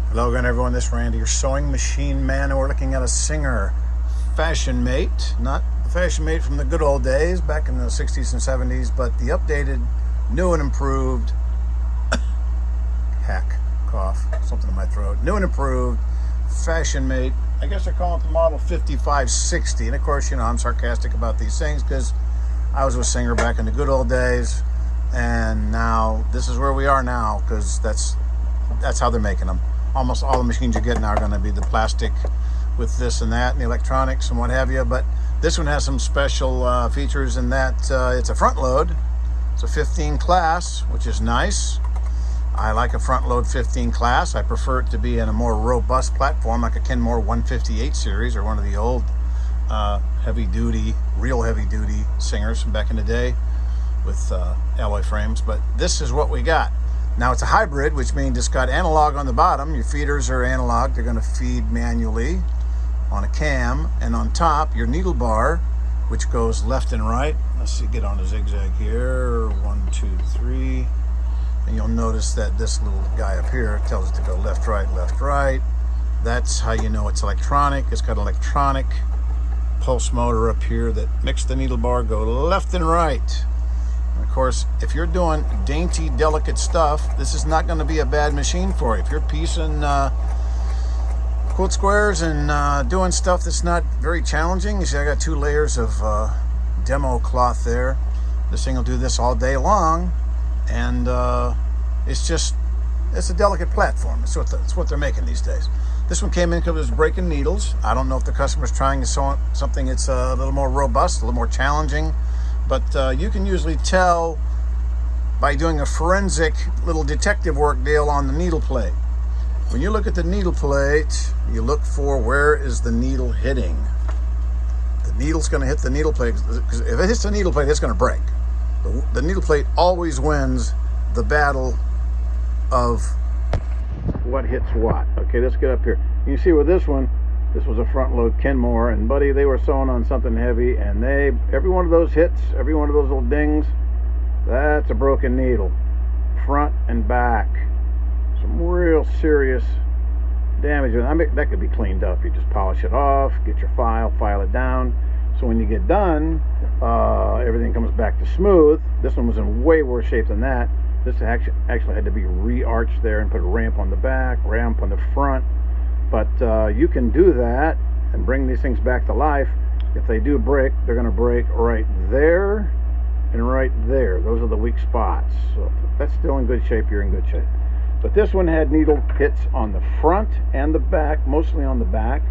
Hello again, everyone. This is Randy, your sewing machine man, and we're looking at a Singer FASHIONMATE, not the FASHIONMATE from the good old days back in the 60s and 70s, but the updated, new and improved, something in my throat, new and improved FASHIONMATE. I guess they're calling it the model 5560, and of course, you know, I'm sarcastic about these things because I was with Singer back in the good old days, and now this is where we are now because that's how they're making them. Almost all the machines you get now are going to be the plastic with this and that and the electronics and what have you, but this one has some special features in that it's a front load. It's a 15 class, which is nice. I like a front load 15 class. I prefer it to be in a more robust platform like a Kenmore 158 series or one of the old real heavy duty Singers from back in the day with alloy frames, but this is what we got. Now it's a hybrid, which means it's got analog on the bottom. Your feeders are analog. They're going to feed manually on a cam. And on top, your needle bar, which goes left and right. Let's see, get on the zigzag here. 1, 2, 3. And you'll notice that this little guy up here tells it to go left, right, left, right. That's how you know it's electronic. It's got an electronic pulse motor up here that makes the needle bar go left and right. Of course, if you're doing dainty, delicate stuff, this is not going to be a bad machine for you. If you're piecing quilt squares and doing stuff that's not very challenging, you see I got 2 layers of demo cloth there. This thing will do this all day long, and it's a delicate platform. It's what they're making these days. This one came in because it was breaking needles. I don't know if the customer's trying to sew something that's a little more robust, a little more challenging. But you can usually tell by doing a forensic little detective work deal on the needle plate. When you look at the needle plate, you look for where is the needle hitting. The needle's going to hit the needle plate, because if it hits the needle plate, it's going to break. The needle plate always wins the battle of what hits what. Okay, let's get up here. You can see with this one, this was a front load Kenmore, and buddy, they were sewing on something heavy, and every one of those hits, every one of those little dings, that's a broken needle, front and back. Some real serious damage. I mean, that could be cleaned up. You just polish it off, get your file it down. So when you get done, everything comes back to smooth. This one was in way worse shape than that. This actually had to be re-arched there and put a ramp on the back, ramp on the front. But you can do that and bring these things back to life. If they do break, they're going to break right there and right there. Those are the weak spots. So if that's still in good shape, you're in good shape. But this one had needle hits on the front and the back, mostly on the back.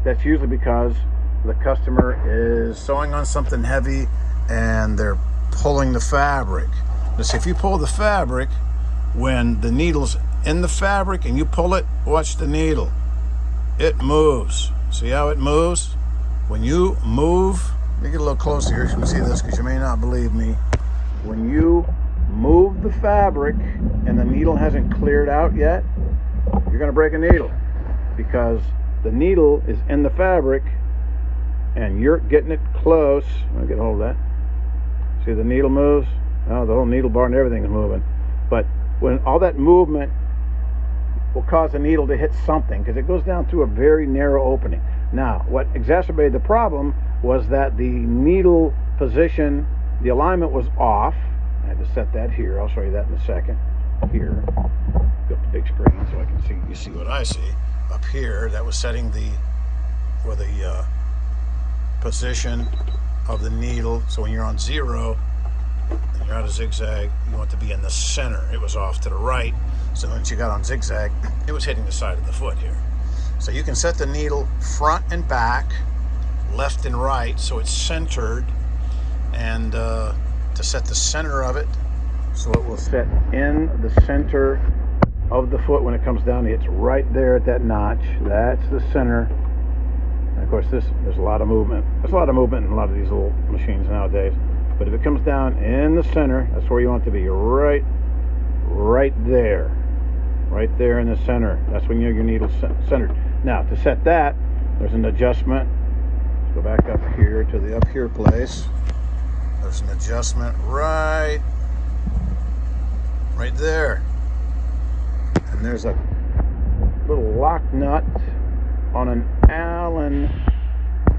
That's usually because the customer is sewing on something heavy and they're pulling the fabric. Now see, if you pull the fabric, when the needle's in the fabric and you pull it, watch the needle. It moves. See how it moves? When you move, let me get a little closer here so you can see this because you may not believe me. When you move the fabric and the needle hasn't cleared out yet, you're going to break a needle because the needle is in the fabric and you're getting it close. I'll get a hold of that. See the needle moves? Oh, the whole needle bar and everything is moving. But when all that movement will cause a needle to hit something because it goes down through a very narrow opening. Now, what exacerbated the problem was that the needle position, the alignment was off. I had to set that here. I'll show you that in a second. Here, go up the big screen so I can see. You see what I see up here. That was setting the position of the needle. So when you're on 0 and you're out of zigzag, you want to be in the center. It was off to the right. So once you got on zigzag, it was hitting the side of the foot here. So you can set the needle front and back, left and right, so it's centered. And to set the center of it, so it will set in the center of the foot when it comes down. It's right there at that notch. That's the center. And of course, there's a lot of movement. There's a lot of movement in a lot of these little machines nowadays. But if it comes down in the center, that's where you want it to be. Right there. Right there in the center. That's when your needle's centered. Now, to set that, there's an adjustment. Let's go back up here to the up here place. There's an adjustment right there. And there's a little lock nut on an Allen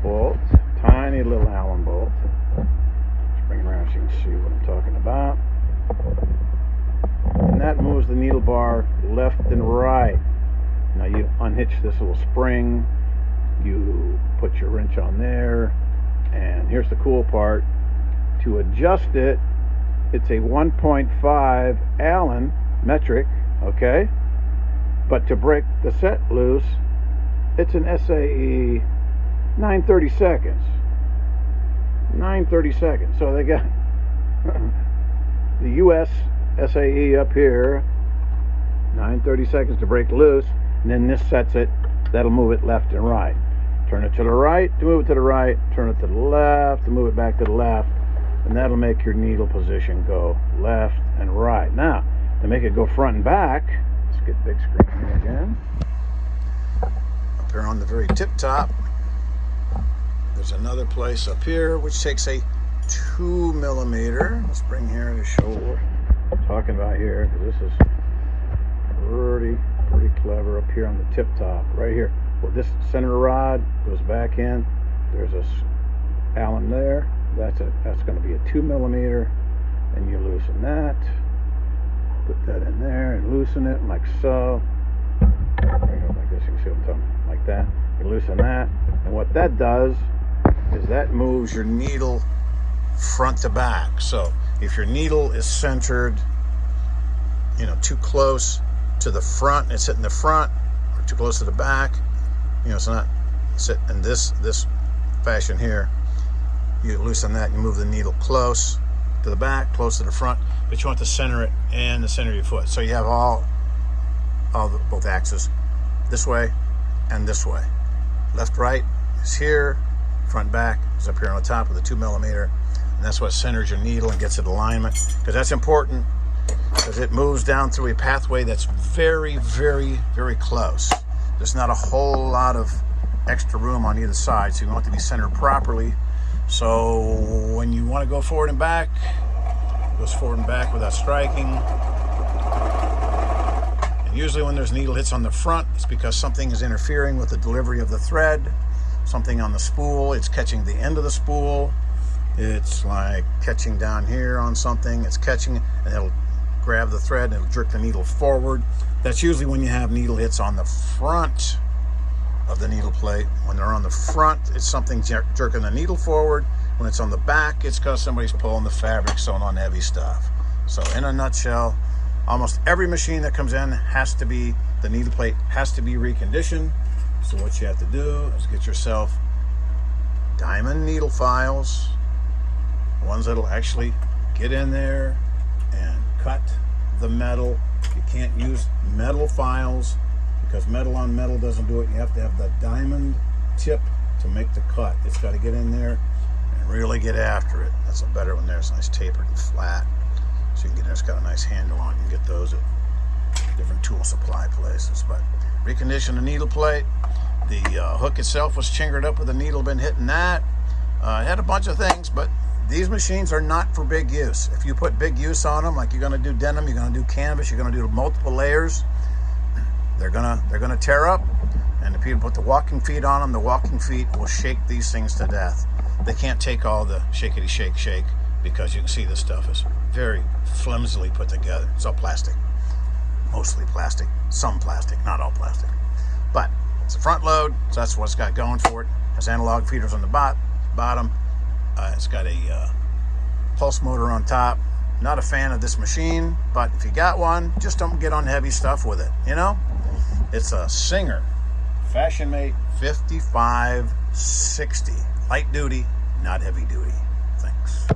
bolt, tiny little Allen bolt. Just bring it around so you can see what I'm talking about. And that moves the needle bar left and right. Now you unhitch this little spring, you put your wrench on there, and here's the cool part. To adjust it, it's a 1.5 Allen metric, okay? But to break the set loose, it's an SAE 9/30 seconds. 9/30 seconds. So they got the US SAE up here, 9/30 seconds to break loose, and then this sets it, that'll move it left and right. Turn it to the right to move it to the right, turn it to the left to move it back to the left, and that'll make your needle position go left and right. Now, to make it go front and back, let's get big screen here again. Up here on the very tip top, there's another place up here which takes a 2mm. Let's bring here to show what I'm talking about here, because this is pretty clever up here on the tip top, right here. Well, this center rod goes back in. There's a Allen there. That's going to be a 2mm, and you loosen that. Put that in there and loosen it like so. Bring it up like this. You can see what I'm talking about, like that. You loosen that, and what that does is that moves your needle front to back. So if your needle is centered, you know, too close to the front, it's hitting the front, or too close to the back, you know, it's not sit in this fashion here. You loosen that, you move the needle close to the back, close to the front, but you want to center it in the center of your foot. So you have both axes, this way and this way. Left, right is here, front, back is up here on the top with a 2mm, and that's what centers your needle and gets it alignment, because that's important, because it moves down through a pathway that's very, very, very close. There's not a whole lot of extra room on either side, so you want it to be centered properly. So when you want to go forward and back, it goes forward and back without striking. And usually when there's needle hits on the front, it's because something is interfering with the delivery of the thread. Something on the spool, it's catching the end of the spool. It's like catching down here on something. It's catching it, and it'll grab the thread and it'll jerk the needle forward. That's usually when you have needle hits on the front of the needle plate. When they're on the front, it's something jerking the needle forward. When it's on the back, it's because somebody's pulling the fabric, sewing on heavy stuff. So in a nutshell, almost every machine that comes in has to be, the needle plate has to be reconditioned. So what you have to do is get yourself diamond needle files, ones that'll actually get in there and cut the metal. You can't use metal files because metal on metal doesn't do it. You have to have the diamond tip to make the cut. It's got to get in there and really get after it. That's a better one there. It's nice tapered and flat. So you can get there. It's got a nice handle on it. You can get those at different tool supply places. But recondition the needle plate. The hook itself was chingered up with a needle, been hitting that. It had a bunch of things, but these machines are not for big use. If you put big use on them, like you're going to do denim, you're going to do canvas, you're going to do multiple layers, they're gonna tear up. And if people put the walking feet on them, the walking feet will shake these things to death. They can't take all the shakety shake because you can see this stuff is very flimsily put together. It's all plastic, mostly plastic, some plastic, not all plastic. But it's a front load, so that's what it's got going for it. It has analog feeders on the bottom. It's got a pulse motor on top. Not a fan of this machine, but if you got one, just don't get on heavy stuff with it, you know? It's a Singer FASHIONMATE 5560. Light duty, not heavy duty. Thanks.